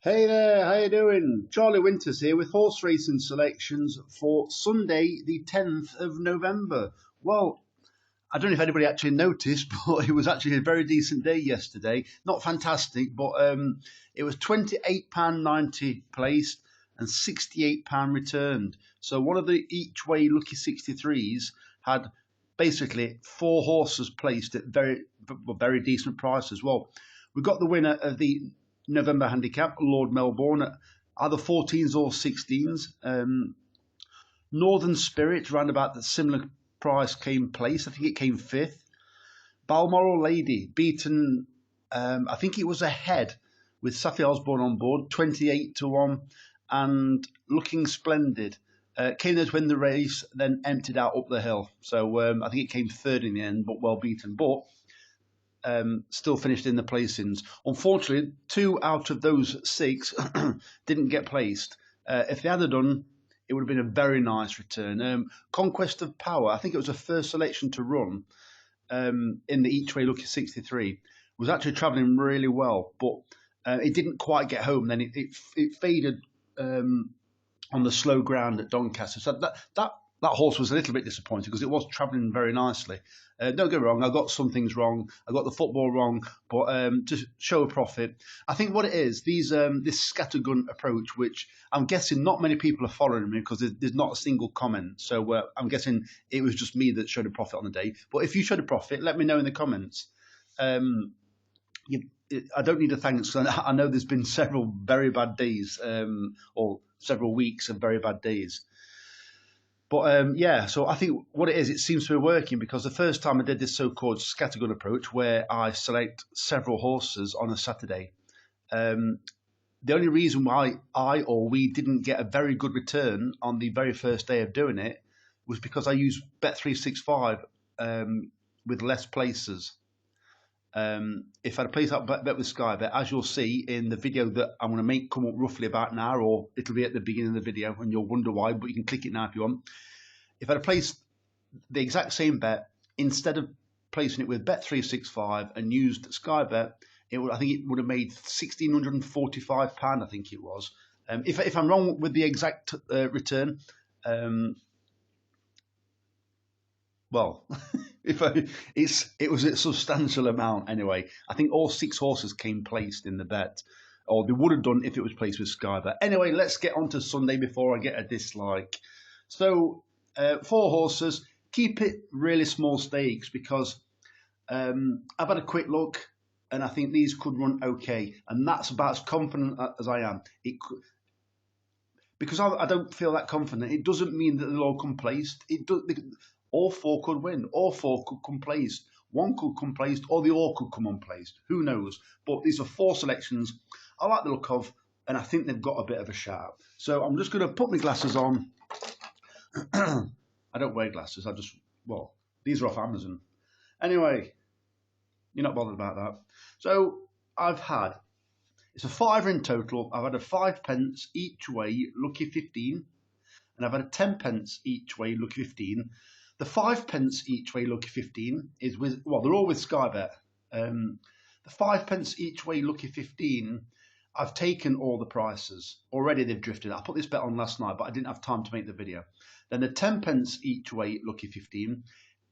Hey there, how you doing? Charlie Winters here with horse racing selections for Sunday, the 10th of November. Well, I don't know if anybody actually noticed, but it was actually a very decent day yesterday. Not fantastic, but it was £28.90 placed and £68 returned. So one of the each way lucky 63s had basically four horses placed at very decent prices. Well, we got the winner of the November handicap, Lord Melbourne, at either 14s or 16s. Northern Spirit, round about the similar price, came place. I think it came fifth. Balmoral Lady, beaten, I think it was ahead with Safi Osborne on board, 28 to 1, and looking splendid. Came there to win the race, then emptied out up the hill. So I think it came third in the end, but well beaten. But still finished in the placings. Unfortunately, two out of those six didn't get placed. If they had done, it would have been a very nice return. Conquest of Power, I think it was the first selection to run in the each way lucky 63, was actually travelling really well, but it didn't quite get home. Then it faded on the slow ground at Doncaster. So that horse was a little bit disappointed because it was travelling very nicely. Don't get me wrong, I got some things wrong. I got the football wrong, but to show a profit, I think what it is, this scattergun approach, which I'm guessing not many people are following me because there's not a single comment. So I'm guessing it was just me that showed a profit on the day. But if you showed a profit, let me know in the comments. You, I don't need a thanks. I know there's been several very bad days, or several weeks of very bad days. But yeah, so I think what it is, it seems to be working because the first time I did this so-called scattergun approach, where I select several horses on a Saturday, um, the only reason why I or we didn't get a very good return on the very first day of doing it was because I used Bet365 with less places. If I'd placed that bet with Sky Bet, as you'll see in the video that I'm going to make come up roughly about now, or it'll be at the beginning of the video and you'll wonder why, but you can click it now if you want. If I'd placed the exact same bet, instead of placing it with Bet365 and used Sky Bet, I think it would have made £1,645, I think it was. If I'm wrong with the exact return, well, it was a substantial amount anyway. I think all six horses came placed in the bet, or they would have done if it was placed with Sky Bet. Anyway, let's get on to Sunday before I get a dislike. So, four horses. Keep it really small stakes because I've had a quick look and I think these could run okay, and that's about as confident as I am. Because I don't feel that confident. It doesn't mean that they'll all come placed. All four could win. All four could come placed. One could come placed, or they all could come unplaced. Who knows? But these are four selections I like the look of, and I think they've got a bit of a shout. So I'm just going to put my glasses on. I don't wear glasses. Well, these are off Amazon. Anyway, you're not bothered about that. So it's a fiver in total. I've had a 5 pence each way, lucky 15, and I've had a 10 pence each way, lucky 15. The 5 pence each way, lucky 15 is they're all with Sky Bet. The 5 pence each way, lucky 15, I've taken all the prices. Already they've drifted. I put this bet on last night, but I didn't have time to make the video. Then the 10 pence each way, lucky 15,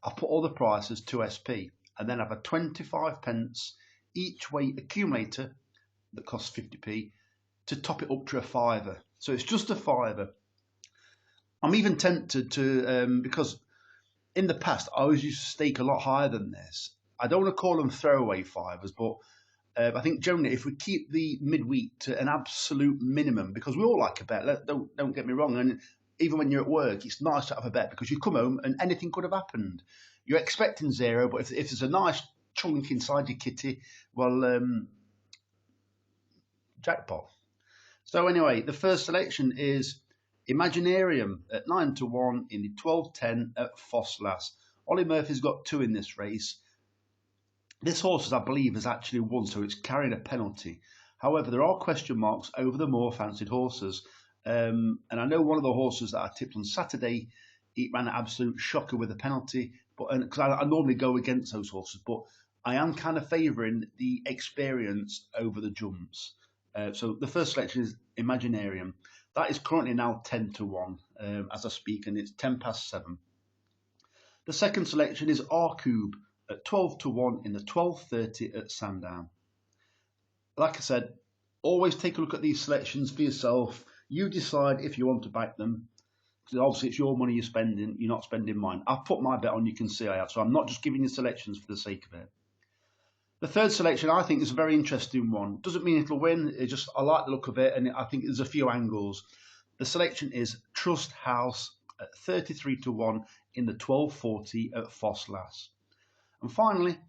I put all the prices to SP. And then I have a 25 pence each way accumulator that costs 50p to top it up to a fiver. So it's just a fiver. I'm even tempted to, because in the past I always used to stake a lot higher than this. I don't want to call them throwaway fivers, but I think generally if we keep the midweek to an absolute minimum, because we all like a bet, don't get me wrong, and even when you're at work, it's nice to have a bet because you come home and anything could have happened. You're expecting zero, but if there's a nice chunk inside your kitty, well, jackpot. So anyway, the first selection is Imaginarium at 9 to 1 in the 12:10 at Ffos. Ollie Murphy's got two in this race. This horse, I believe, has actually won, so it's carrying a penalty. However, there are question marks over the more fancied horses. And I know one of the horses that I tipped on Saturday, it ran an absolute shocker with a penalty. But because I normally go against those horses, but I am kind of favouring the experience over the jumps. So the first selection is Imaginarium. That is currently now 10 to 1 as I speak, and it's 10 past 7. The second selection is R-Cube at 12 to 1 in the 12:30 at Sandown. Like I said, always take a look at these selections for yourself. You decide if you want to back them. Because obviously it's your money you're spending, you're not spending mine. I've put my bet on, you can see I have, so I'm not just giving you selections for the sake of it. The third selection I think is a very interesting one. Doesn't mean it'll win, it's just I like the look of it and I think there's a few angles. The selection is Trust House at 33 to 1 in the 12:40 at Ffos. And finally,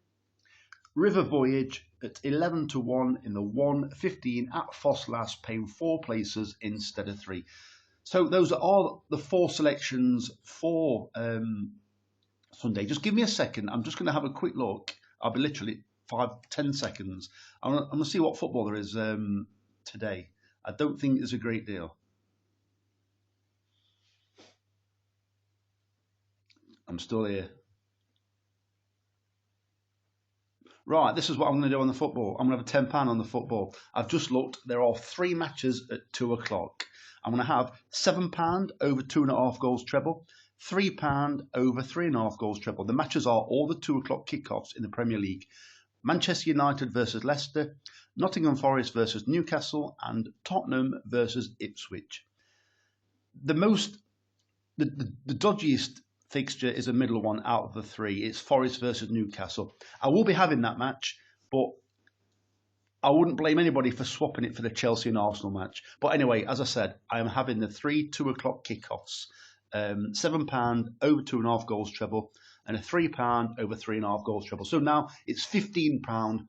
River Voyage at 11 to 1 in the 1:15 at Ffos, paying 4 places instead of 3. So those are all the 4 selections for Sunday. Just give me a second. I'm just going to have a quick look. I'll be literally 5-10 seconds. I'm going to see what football there is today. I don't think there's a great deal. I'm still here. Right, this is what I'm going to do on the football. I'm going to have £10 on the football. I've just looked. There are 3 matches at 2 o'clock. I'm going to have £7 over 2.5 goals treble, £3 over 3.5 goals treble. The matches are all the 2 o'clock kickoffs in the Premier League. Manchester United versus Leicester, Nottingham Forest versus Newcastle, and Tottenham versus Ipswich. The dodgiest fixture is a middle one out of the 3. It's Forest versus Newcastle. I will be having that match, but I wouldn't blame anybody for swapping it for the Chelsea and Arsenal match. But anyway, as I said, I am having the 3 2 o'clock kickoffs. £7 over 2.5 goals treble and a £3 over 3.5 goals treble. So now it's £15.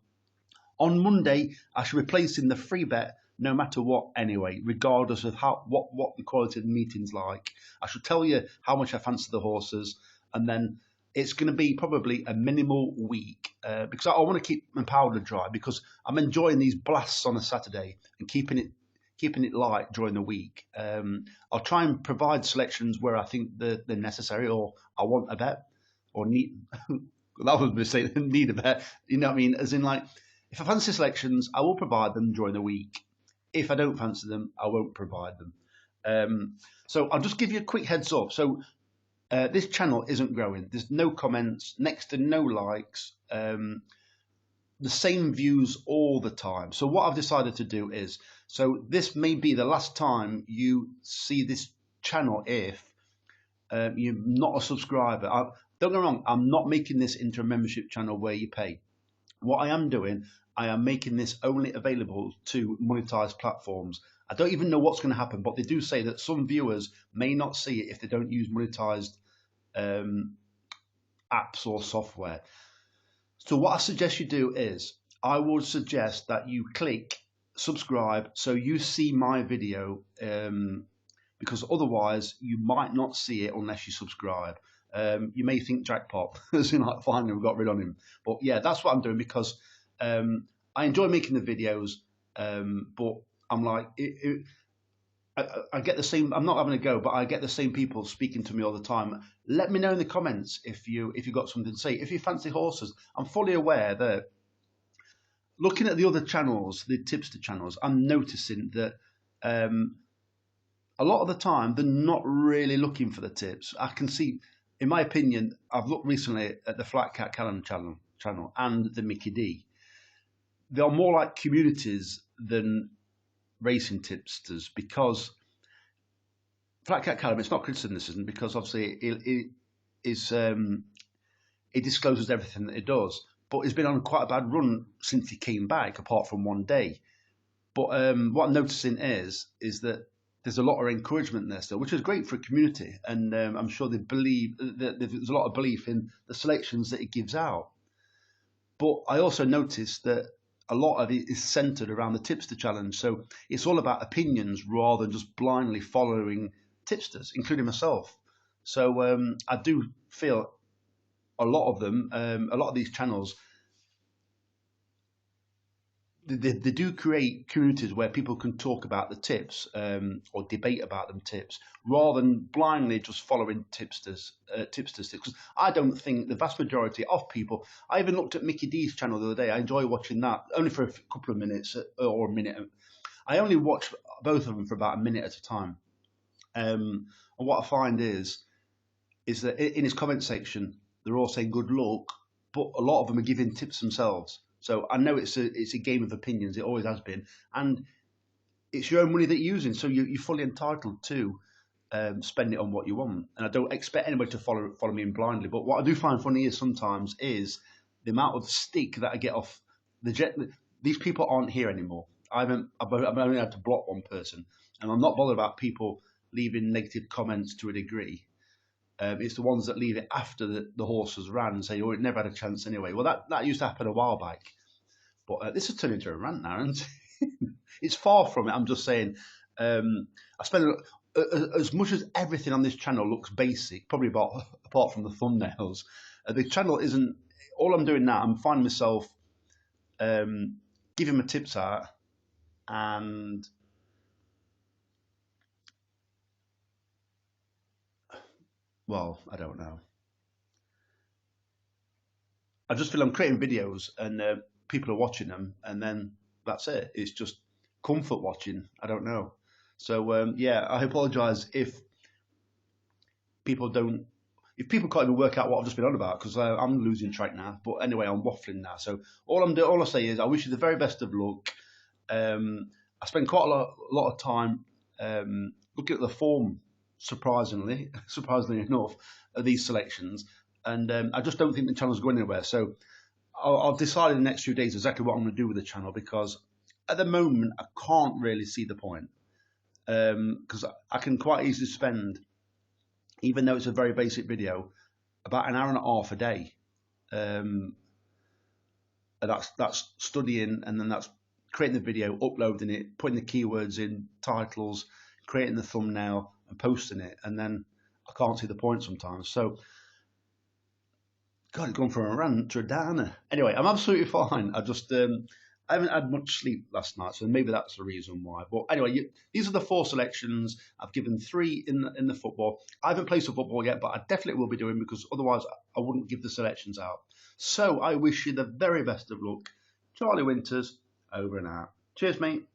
On Monday, I shall be placing the free bet no matter what anyway, regardless of what the quality of the meeting's like. I shall tell you how much I fancy the horses, and then it's going to be probably a minimal week because I want to keep my powder dry because I'm enjoying these blasts on a Saturday and keeping it light during the week. I'll try and provide selections where I think they're necessary or I want a bet or need. That was a mistake. Need a bet. You know what I mean? As in, like, if I fancy selections, I will provide them during the week. If I don't fancy them, I won't provide them. So I'll just give you a quick heads up. So this channel isn't growing. There's no comments, next to no likes, the same views all the time. So what I've decided to do is, so this may be the last time you see this channel if you're not a subscriber. Don't get me wrong, I'm not making this into a membership channel where you pay. What I am doing, I am making this only available to monetized platforms. I don't even know what's going to happen, but they do say that some viewers may not see it if they don't use monetized apps or software. So what I suggest you do is, I would suggest that you click subscribe so you see my video, because otherwise you might not see it unless you subscribe. You may think jackpot, as in like finally we got rid of him. But yeah, that's what I'm doing because I enjoy making the videos, but I'm like, I get the same. I'm not having a go, but I get the same people speaking to me all the time. Let me know in the comments if you got something to say. If you fancy horses, I'm fully aware that looking at the other channels, the tipster channels, I'm noticing that a lot of the time they're not really looking for the tips. I can see, in my opinion, I've looked recently at the Flat Cat Callum channel and the Mickey D. They are more like communities than racing tipsters because Flat Cat Callum, it's not criticism because obviously it discloses everything that it does, but it's been on quite a bad run since he came back, apart from one day. But what I'm noticing is that there's a lot of encouragement there still, which is great for a community, and I'm sure they believe that there's a lot of belief in the selections that it gives out. But I also noticed that a lot of it is centered around the tipster challenge, so it's all about opinions rather than just blindly following tipsters, including myself. So I do feel a lot of them, a lot of these channels, they do create communities where people can talk about the tips or debate about them tips rather than blindly just following tipsters tips. Because I don't think the vast majority of people, I even looked at Mickey D's channel the other day. I enjoy watching that only for a couple of minutes or a minute. I only watch both of them for about a minute at a time. And what I find is that in his comment section, they're all saying good luck, but a lot of them are giving tips themselves. So I know it's a game of opinions. It always has been, and it's your own money that you're using, so you're fully entitled to spend it on what you want. And I don't expect anybody to follow me in blindly. But what I do find funny is sometimes is the amount of stick that I get off the jet. These people aren't here anymore. I've only had to block one person, and I'm not bothered about people leaving negative comments to a degree. It's the ones that leave it after the horse has ran and say, "Oh, it never had a chance anyway." Well, that used to happen a while back, but this has turned into a rant now, and it's far from it. I'm just saying, I spend as much as everything on this channel looks basic, probably apart from the thumbnails. The channel isn't. All I'm doing now, I'm finding myself giving my tips out, and well, I don't know. I just feel I'm creating videos and people are watching them, and then that's it. It's just comfort watching. I don't know. So yeah, I apologise if people don't. If people can't even work out what I've just been on about, because I'm losing track now. But anyway, I'm waffling now. So all I say is I wish you the very best of luck. I spend quite a lot of time looking at the form, surprisingly enough, of these selections, and I just don't think the channel's going anywhere. So I'll decide in the next few days exactly what I'm going to do with the channel, because at the moment I can't really see the point, because I can quite easily spend, even though it's a very basic video, about an hour and a half a day. And that's studying, and then that's creating the video, uploading it, putting the keywords in, titles, creating the thumbnail, and posting it. And then I can't see the point sometimes. So, God, it's gone from a rant to a downer. Anyway, I'm absolutely fine. I just I haven't had much sleep last night, so maybe that's the reason why. But anyway, these are the 4 selections. I've given 3 in the football. I haven't played some football yet, but I definitely will be doing, because otherwise I wouldn't give the selections out. So I wish you the very best of luck. Charlie Winters, over and out. Cheers, mate.